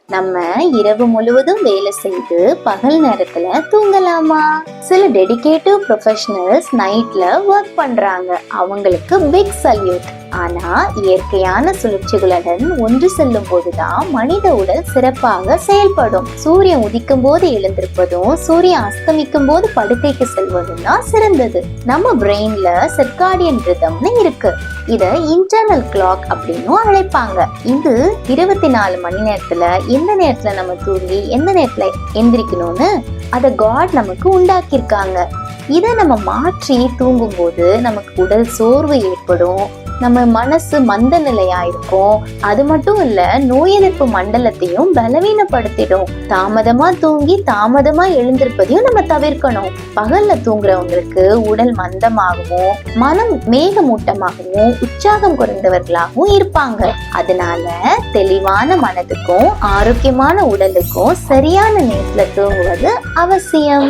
நம்ம இரவு முழுவதும் வேலை செய்து பகல் நேரத்துல தூங்கலாமா? சில டெடிகேட்டிவ் ப்ரொஃபஷனல்ஸ் நைட்ல ஒர்க் பண்றாங்க, அவங்களுக்கு பிக் சல்யூட். ஆனா இயற்கையான சுழற்சிகளுடன் ஒன்று செல்லும் போதுதான் மனித உடல் சிறப்பாக செயல்படும். சூரியன் உதிக்கும் போது எழுந்திருப்பதும் சூரியன் அஸ்தமிக்கும் போது படுக்கைக்கு செல்வதும் தான் சிறந்தது. நம்ம பிரெயின்ல சர்க்காடியன் ரிதம்னு இருக்கு. இத இன்டர்னல் கிளாக் அப்படின்னு அழைப்பாங்க. இது 24 மணி நேரத்துல எந்த நேரத்துல நம்ம தூங்கி எந்த நேரத்துல எந்திரிக்கணும்னு அத காட் நமக்கு உண்டாக்கியிருக்காங்க. இத நம்ம மாற்றி தூங்கும் போது நமக்கு உடல் சோர்வு ஏற்படும், நம்ம மனசு மந்த நிலையா இருக்கும். அது மட்டும் இல்ல, நோய் எதிர்ப்பு மண்டலத்தையும் பலவீனப்படுத்திடும். தாமதமா தூங்கி தாமதமா எழுந்திருப்பதையும் நம்ம தவிர்க்கணும். பகல்ல தூங்குறவங்களுக்கு உடல் மந்தமாகவும் மனம் மேகமூட்டமாகவும் உற்சாகம் குறைந்தவர்களாகவும் இருப்பாங்க. அதனால தெளிவான மனதுக்கும் ஆரோக்கியமான உடலுக்கும் சரியான நேரத்துல தூங்குவது அவசியம்.